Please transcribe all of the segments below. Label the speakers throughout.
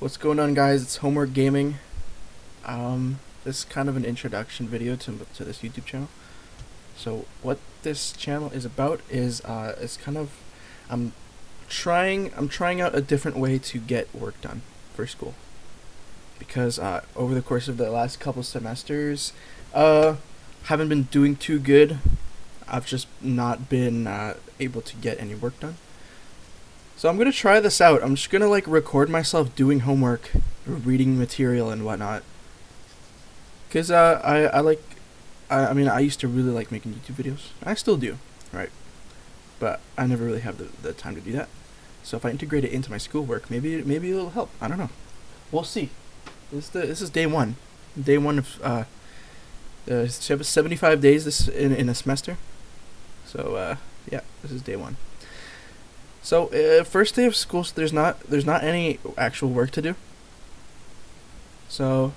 Speaker 1: What's going on, guys? It's Homework Gaming. This is kind of an introduction video to this YouTube channel. So what this channel is about is it's kind of I'm trying out a different way to get work done for school, because over the course of the last couple semesters, haven't been doing too good. I've just not been able to get any work done. So I'm gonna try this out. I'm just gonna record myself doing homework, reading material and whatnot. Cause I mean I used to really like making YouTube videos. I still do, right? But I never really have the time to do that. So if I integrate it into my schoolwork, maybe it'll help. I don't know. We'll see. This is day one. Day one of 75 days this in a semester. So yeah, this is day one. So first day of school, so there's not any actual work to do. So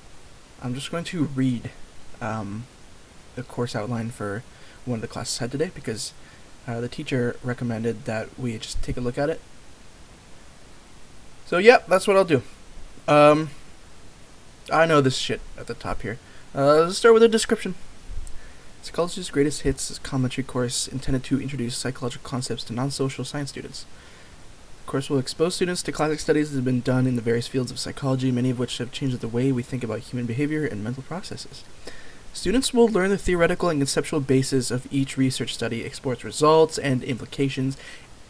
Speaker 1: I'm just going to read the course outline for one of the classes I had today, because the teacher recommended that we just take a look at it. So yeah, that's what I'll do. I know this shit at the top here. Let's start with a description. Psychology's Greatest Hits is a commentary course intended to introduce psychological concepts to non-social science students. The course will expose students to classic studies that have been done in the various fields of psychology, many of which have changed the way we think about human behavior and mental processes. Students will learn the theoretical and conceptual basis of each research study, explore its results and implications,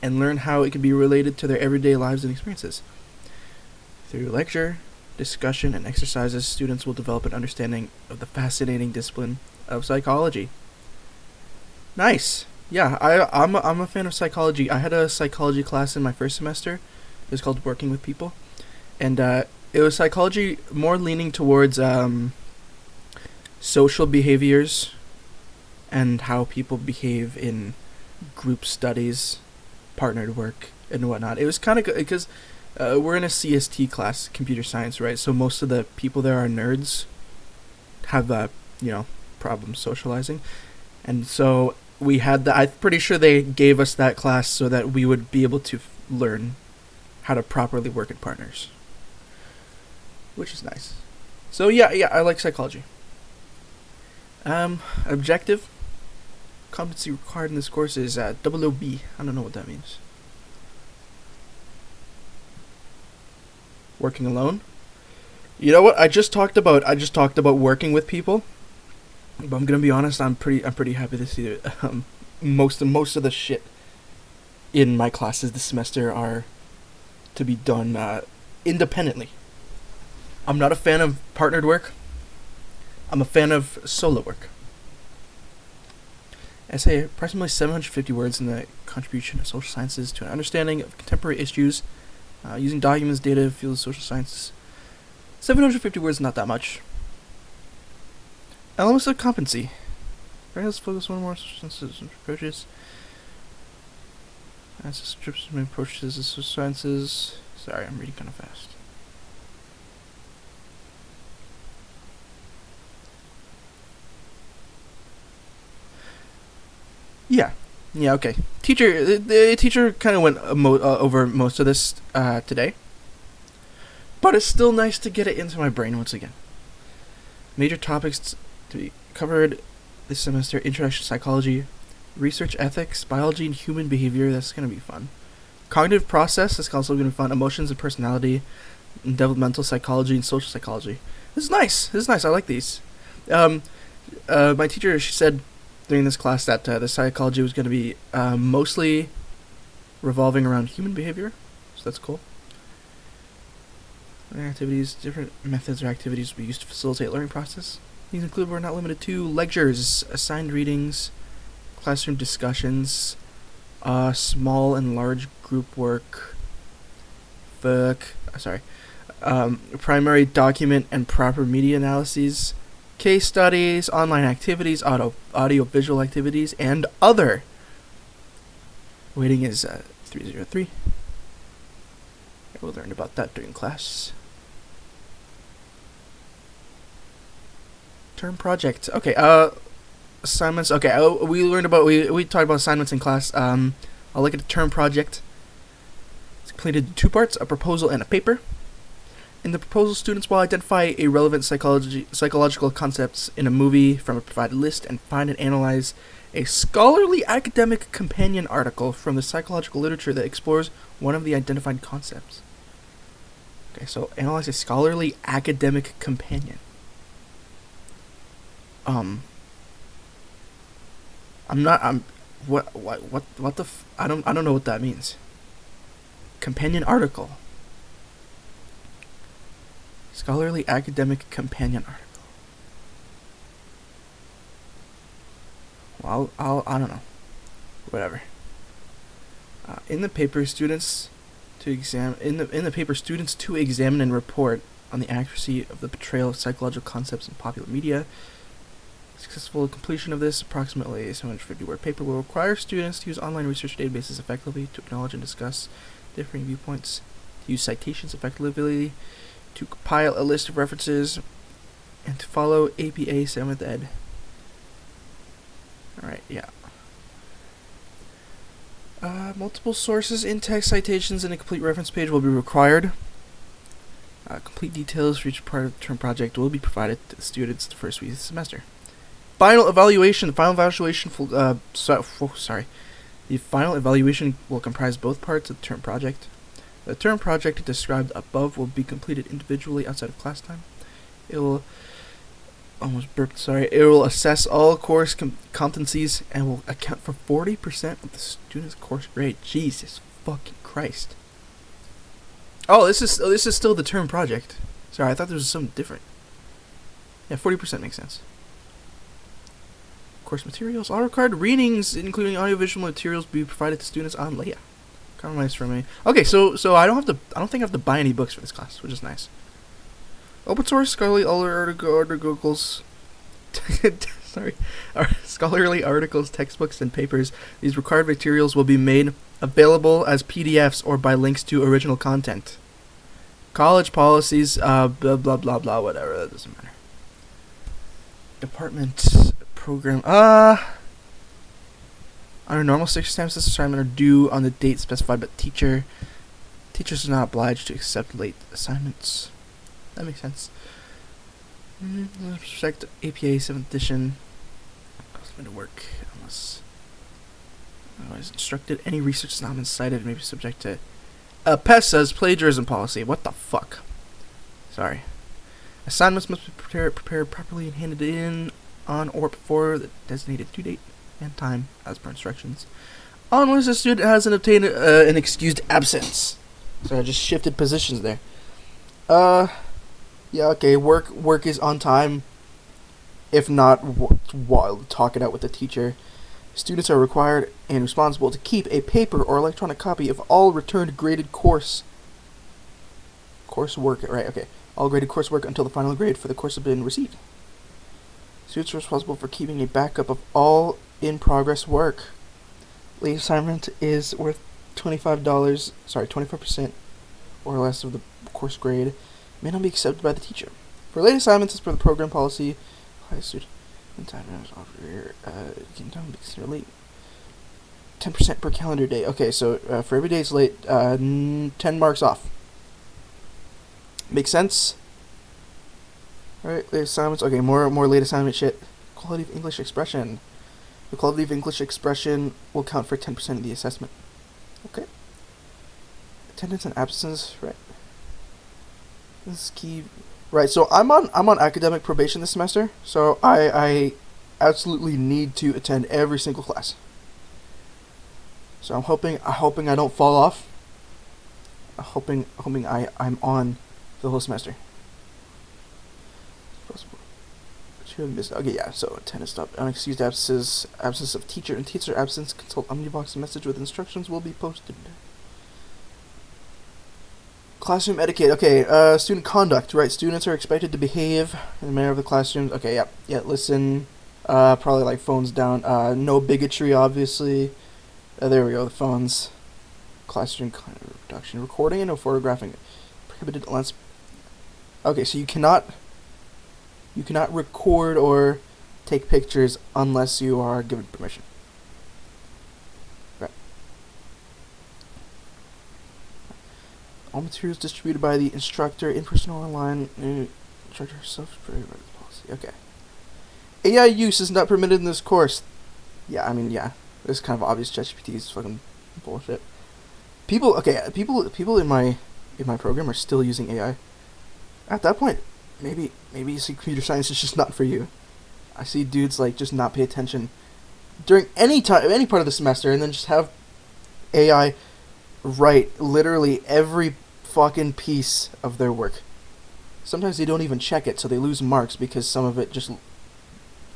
Speaker 1: and learn how it can be related to their everyday lives and experiences. Through lecture, discussion, and exercises, students will develop an understanding of the fascinating discipline of psychology. Nice. Yeah, I'm a fan of psychology. I had a psychology class in my first semester. It was called Working with People, and it was psychology more leaning towards social behaviors and how people behave in group studies, partnered work, and whatnot. It was kind of good because we're in a CST class, computer science, right? So most of the people there are nerds, have problems socializing, and so we had I'm pretty sure they gave us that class so that we would be able to learn how to properly work in partners, which is nice. So yeah, I like psychology. Objective competency required in this course is OOB. I don't know what that means. Working alone. You know what? I just talked about working with people. But I'm gonna be honest. I'm pretty happy to see that most of the shit in my classes this semester are to be done independently. I'm not a fan of partnered work. I'm a fan of solo work. Essay approximately 750 words in the contribution of social sciences to an understanding of contemporary issues using documents, data, fields of social sciences. 750 words is not that much. Elements of competency. Right, let's focus on more social sciences approaches. As strips of approaches to social sciences. Sorry, I'm reading kind of fast. Yeah, okay. The teacher kind of went over most of this today, but it's still nice to get it into my brain once again. Major topics to be covered this semester: introduction to psychology, research ethics, biology and human behavior. That's going to be fun. Cognitive process. That's also going to be fun. Emotions and personality, and developmental psychology and social psychology. This is nice. I like these. My teacher, she said during this class that the psychology was going to be mostly revolving around human behavior, so that's cool. Activities, different methods or activities will be used to facilitate learning process. These include, but are not limited to, lectures, assigned readings, classroom discussions, small and large group work, primary document and proper media analyses, case studies, online activities, audio-visual activities, and other. Weighting is 303. We'll learn about that during class. Term project. Okay, assignments. Okay, we talked about assignments in class. I'll look at the term project. It's completed in two parts, a proposal and a paper. In the proposal, students will identify a relevant psychological concepts in a movie from a provided list and find and analyze a scholarly academic companion article from the psychological literature that explores one of the identified concepts. Okay, so analyze a scholarly academic companion. I'm what the I don't know what that means. Companion article. Scholarly academic companion article. Well, I don't know. Whatever. In the paper, students to examine and report on the accuracy of the portrayal of psychological concepts in popular media. Successful completion of this approximately 750-word paper will require students to use online research databases effectively, to acknowledge and discuss differing viewpoints, to use citations effectively, to compile a list of references, and to follow APA 7th ed. Alright, yeah. Multiple sources, in-text citations, and a complete reference page will be required. Complete details for each part of the term project will be provided to the students the first week of the semester. The final evaluation will comprise both parts of the term project. The term project described above will be completed individually outside of class time. It will assess all course competencies and will account for 40% of the student's course grade. Jesus fucking Christ. Oh, this is still the term project. Sorry, I thought there was something different. Yeah, 40% makes sense. Course materials. All required readings, including audiovisual materials, will be provided to students on Leia. Kind of nice for me. Okay, so I don't think I have to buy any books for this class, which is nice. Open source scholarly articles. Scholarly articles, textbooks, and papers. These required materials will be made available as PDFs or by links to original content. College policies, blah blah blah blah, whatever. That doesn't matter. Department program. Under normal 6 stamps, this assignment are due on the date specified by the teacher. Teachers are not obliged to accept late assignments. That makes sense. Respect APA 7th edition. Going to work unless otherwise instructed. Any research has not been cited may be subject to PESA's plagiarism policy. What the fuck? Sorry. Assignments must be prepared properly and handed in on or before the designated due date and time as per instructions, unless the student hasn't obtained an excused absence. So I just shifted positions there. Yeah, okay. Work is on time. If not, talk it out with the teacher. Students are required and responsible to keep a paper or electronic copy of all returned graded coursework. Right? Okay. All graded coursework until the final grade for the course has been received. Students are responsible for keeping a backup of all in-progress work. Late assignment is worth $25 or less of the course grade. May not be accepted by the teacher. For late assignments, as per the program policy, high student in time can be considered late. 10% per calendar day. Okay, so for every day it's late, 10 marks off. Makes sense? Alright, late assignments. Okay, more late assignment shit. Quality of English expression. The quality of English expression will count for 10% of the assessment. Okay. Attendance and absence, right. This is key. Right, so I'm on academic probation this semester, so I absolutely need to attend every single class. So I'm hoping I don't fall off. Hoping I'm on the whole semester. Okay, yeah, so attendance stop. Unexcused absence of teacher and teacher absence. Consult Omnibox message with instructions will be posted. Classroom etiquette. Okay, student conduct. Right, students are expected to behave in the manner of the classroom. Okay, yeah. Listen. Probably like phones down. No bigotry, obviously. There we go. The phones. Classroom reduction. Recording and no photographing. Prohibited unless. Okay, so you cannot record or take pictures unless you are given permission. Right. All materials distributed by the instructor in person or online. Instructor policy. Okay. AI use is not permitted in this course. Yeah, I mean, yeah. It's kind of obvious. ChatGPT is fucking bullshit. People in my program are still using AI. At that point, maybe computer science is just not for you. I see dudes like just not pay attention during any part of the semester, and then just have AI write literally every fucking piece of their work. Sometimes they don't even check it, so they lose marks because some of it just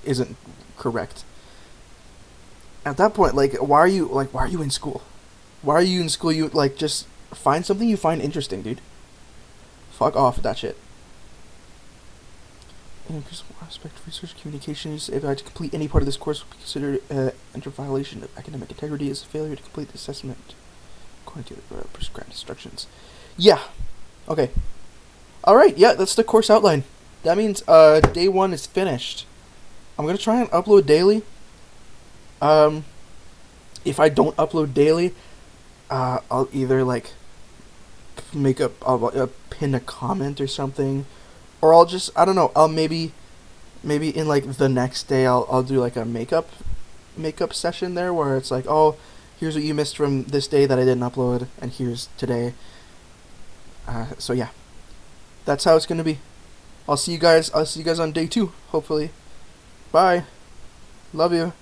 Speaker 1: isn't correct. At that point, why are you in school? Why are you in school? You just find something you find interesting, dude. Fuck off with that shit. And aspect of research communications, if I to complete any part of this course will be considered under violation of academic integrity as a failure to complete the assessment according to the prescribed instructions. Yeah. Okay. Alright, yeah, that's the course outline. That means day 1 is finished. I'm gonna try and upload daily. If I don't upload daily, I'll either I'll pin a comment or something, or I'll just, I don't know, I'll maybe in the next day I'll do a makeup session there where it's oh, here's what you missed from this day that I didn't upload, and here's today. So yeah, that's how it's gonna be. I'll see you guys on day 2, hopefully. Bye. Love you.